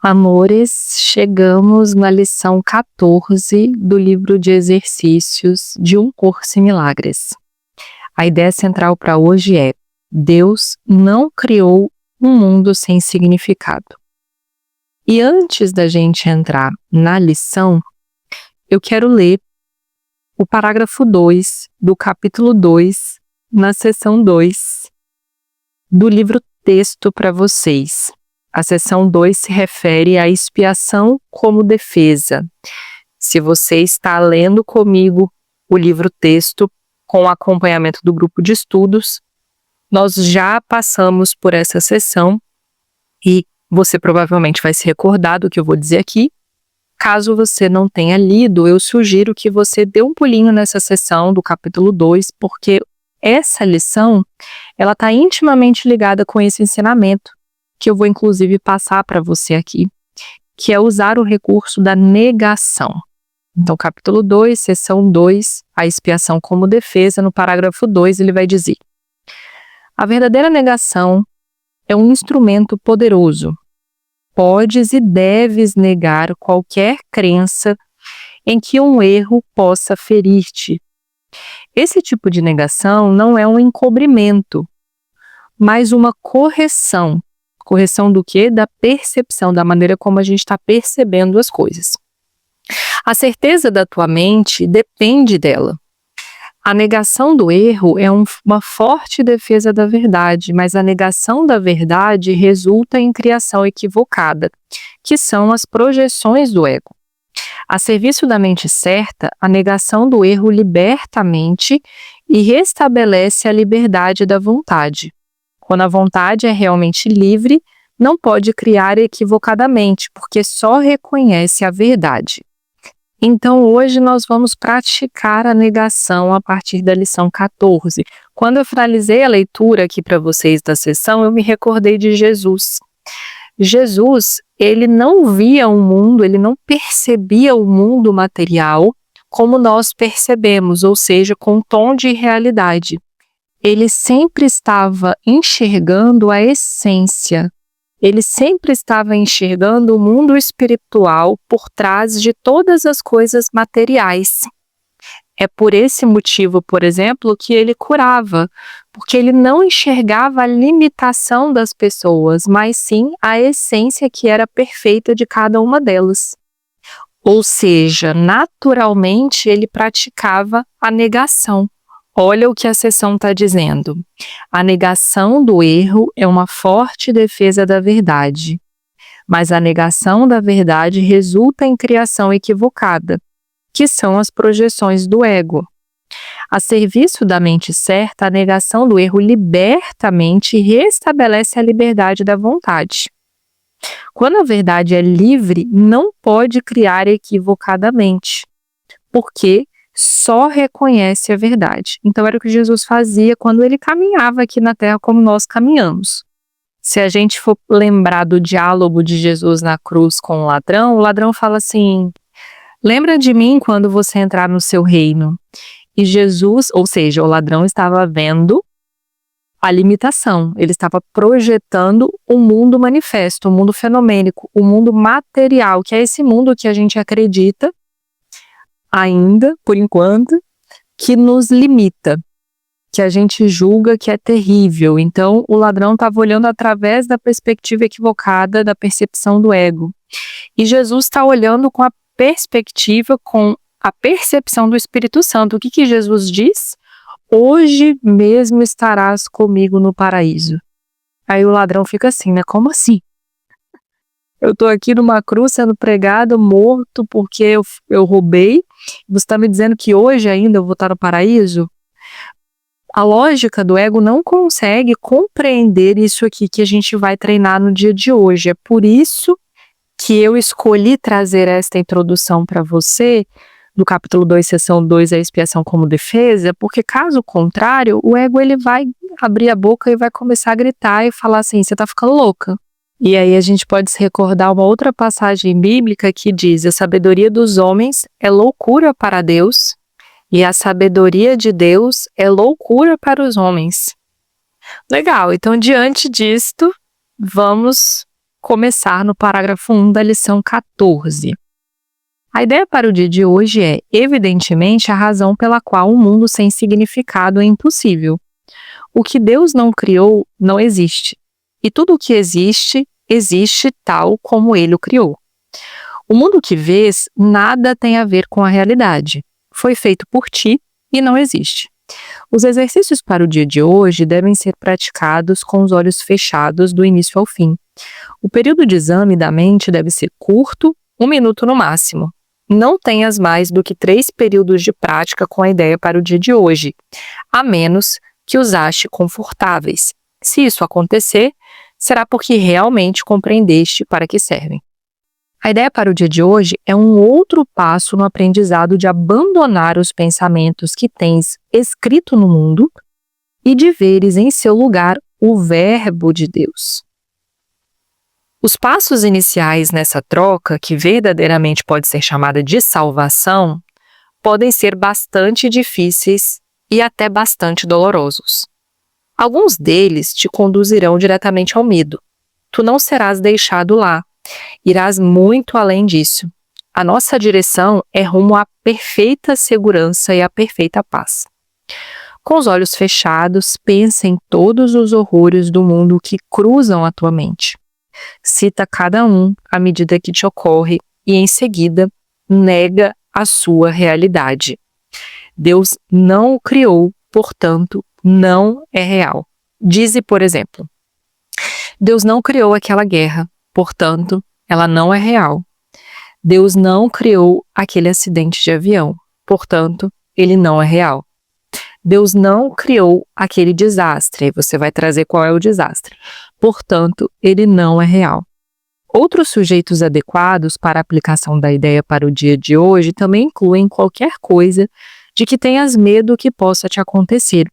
Amores, chegamos na lição 14 do livro de exercícios de Um Curso em Milagres. A ideia central para hoje é: Deus não criou um mundo sem significado. E antes da gente entrar na lição, eu quero ler o parágrafo 2 do capítulo 2, na seção 2 do livro texto para vocês. A seção 2 se refere à expiação como defesa. Se você está lendo comigo o livro texto com acompanhamento do grupo de estudos, nós já passamos por essa seção e você provavelmente vai se recordar do que eu vou dizer aqui. Caso você não tenha lido, eu sugiro que você dê um pulinho nessa seção do capítulo 2, porque essa lição ela está intimamente ligada com esse ensinamento, que eu vou inclusive passar para você aqui, que é usar o recurso da negação. Então, capítulo 2, seção 2, a expiação como defesa, no parágrafo 2, ele vai dizer: a verdadeira negação é um instrumento poderoso. Podes e deves negar qualquer crença em que um erro possa ferir-te. Esse tipo de negação não é um encobrimento, mas uma correção. Correção do quê? Da percepção, da maneira como a gente está percebendo as coisas. A certeza da tua mente depende dela. A negação do erro é uma forte defesa da verdade, mas a negação da verdade resulta em criação equivocada, que são as projeções do ego. A serviço da mente certa, a negação do erro liberta a mente e restabelece a liberdade da vontade. Quando a vontade é realmente livre, não pode criar equivocadamente, porque só reconhece a verdade. Então, hoje nós vamos praticar a negação a partir da lição 14. Quando eu finalizei a leitura aqui para vocês da sessão, eu me recordei de Jesus. Jesus, ele não via o mundo, ele não percebia o mundo material como nós percebemos, ou seja, com tom de realidade. Ele sempre estava enxergando a essência. Ele sempre estava enxergando o mundo espiritual por trás de todas as coisas materiais. É por esse motivo, por exemplo, que ele curava, porque ele não enxergava a limitação das pessoas, mas sim a essência que era perfeita de cada uma delas. Ou seja, naturalmente ele praticava a negação. Olha o que a seção está dizendo. A negação do erro é uma forte defesa da verdade, mas a negação da verdade resulta em criação equivocada, que são as projeções do ego. A serviço da mente certa, a negação do erro liberta a mente e restabelece a liberdade da vontade. Quando a verdade é livre, não pode criar equivocadamente, porque só reconhece a verdade. Então era o que Jesus fazia quando ele caminhava aqui na Terra como nós caminhamos. Se a gente for lembrar do diálogo de Jesus na cruz com o ladrão fala assim: lembra de mim quando você entrar no seu reino. E Jesus, ou seja, o ladrão estava vendo a limitação, ele estava projetando o mundo manifesto, o mundo fenomênico, o mundo material, que é esse mundo que a gente acredita ainda, por enquanto, que nos limita, que a gente julga que é terrível. Então, o ladrão estava olhando através da perspectiva equivocada da percepção do ego. E Jesus está olhando com a perspectiva, com a percepção do Espírito Santo. O que Jesus diz? Hoje mesmo estarás comigo no paraíso. Aí o ladrão fica assim, né? Como assim? Eu estou aqui numa cruz sendo pregado, morto porque eu roubei. Você está me dizendo que hoje ainda eu vou estar no paraíso? A lógica do ego não consegue compreender isso aqui que a gente vai treinar no dia de hoje. É por isso que eu escolhi trazer esta introdução para você, do capítulo 2, seção 2, a expiação como defesa, porque caso contrário, o ego ele vai abrir a boca e vai começar a gritar e falar assim: você está ficando louca. E aí a gente pode se recordar uma outra passagem bíblica que diz: a sabedoria dos homens é loucura para Deus, e a sabedoria de Deus é loucura para os homens. Legal, então diante disto, vamos começar no parágrafo 1 da lição 14. A ideia para o dia de hoje é, evidentemente, a razão pela qual um mundo sem significado é impossível. O que Deus não criou não existe. E tudo o que existe, existe tal como Ele o criou. O mundo que vês nada tem a ver com a realidade. Foi feito por ti e não existe. Os exercícios para o dia de hoje devem ser praticados com os olhos fechados do início ao fim. O período de exame da mente deve ser curto, 1 minuto no máximo. Não tenhas mais do que 3 períodos de prática com a ideia para o dia de hoje, a menos que os ache confortáveis. Se isso acontecer, será porque realmente compreendeste para que servem. A ideia para o dia de hoje é um outro passo no aprendizado de abandonar os pensamentos que tens escrito no mundo e de veres em seu lugar o Verbo de Deus. Os passos iniciais nessa troca, que verdadeiramente pode ser chamada de salvação, podem ser bastante difíceis e até bastante dolorosos. Alguns deles te conduzirão diretamente ao medo. Tu não serás deixado lá. Irás muito além disso. A nossa direção é rumo à perfeita segurança e à perfeita paz. Com os olhos fechados, pensa em todos os horrores do mundo que cruzam a tua mente. Cita cada um à medida que te ocorre e, em seguida, nega a sua realidade. Deus não o criou, portanto, não é real. Dize, por exemplo, Deus não criou aquela guerra, portanto, ela não é real. Deus não criou aquele acidente de avião, portanto, ele não é real. Deus não criou aquele desastre, aí você vai trazer qual é o desastre. Portanto, ele não é real. Outros sujeitos adequados para a aplicação da ideia para o dia de hoje também incluem qualquer coisa de que tenhas medo que possa te acontecer,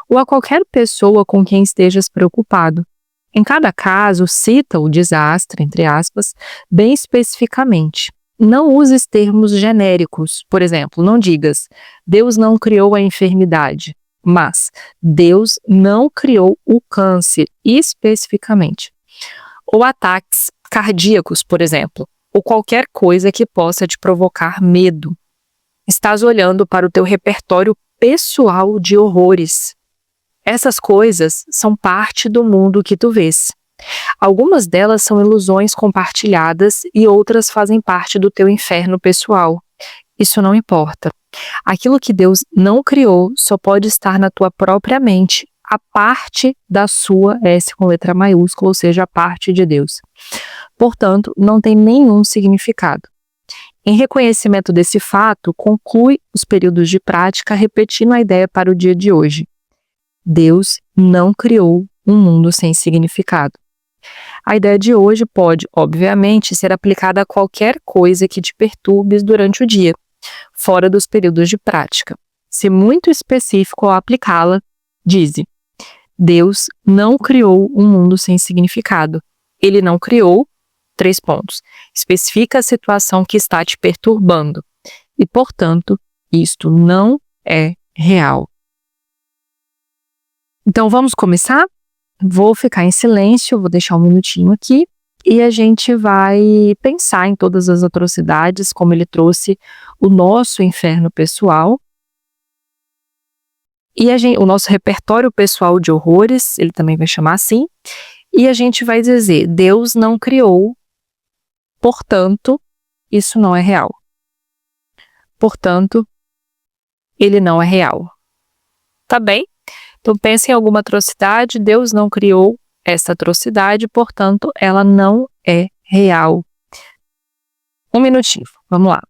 ou a qualquer pessoa com quem estejas preocupado. Em cada caso, cita o desastre, entre aspas, bem especificamente. Não uses termos genéricos. Por exemplo, não digas, Deus não criou a enfermidade, mas Deus não criou o câncer, especificamente. Ou ataques cardíacos, por exemplo, ou qualquer coisa que possa te provocar medo. Estás olhando para o teu repertório pessoal de horrores. Essas coisas são parte do mundo que tu vês. Algumas delas são ilusões compartilhadas e outras fazem parte do teu inferno pessoal. Isso não importa. Aquilo que Deus não criou só pode estar na tua própria mente, a parte da sua S com letra maiúscula, ou seja, a parte de Deus. Portanto, não tem nenhum significado. Em reconhecimento desse fato, conclui os períodos de prática repetindo a ideia para o dia de hoje. Deus não criou um mundo sem significado. A ideia de hoje pode, obviamente, ser aplicada a qualquer coisa que te perturbes durante o dia, fora dos períodos de prática. Se muito específico ao aplicá-la, dize: Deus não criou um mundo sem significado. Ele não criou, 3 pontos. Especifica a situação que está te perturbando. E, portanto, isto não é real. Então, vamos começar? Vou ficar em silêncio, vou deixar 1 minutinho aqui e a gente vai pensar em todas as atrocidades, como ele trouxe o nosso inferno pessoal e o nosso repertório pessoal de horrores, ele também vai chamar assim, e a gente vai dizer, Deus não criou, portanto, isso não é real. Portanto, ele não é real. Tá bem? Então, pense em alguma atrocidade, Deus não criou essa atrocidade, portanto, ela não é real. 1 minutinho, vamos lá.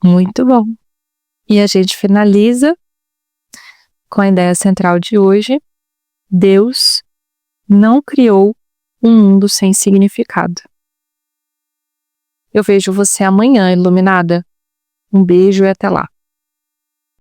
Muito bom. E a gente finaliza com a ideia central de hoje: Deus não criou um mundo sem significado. Eu vejo você amanhã, iluminada. Um beijo e até lá.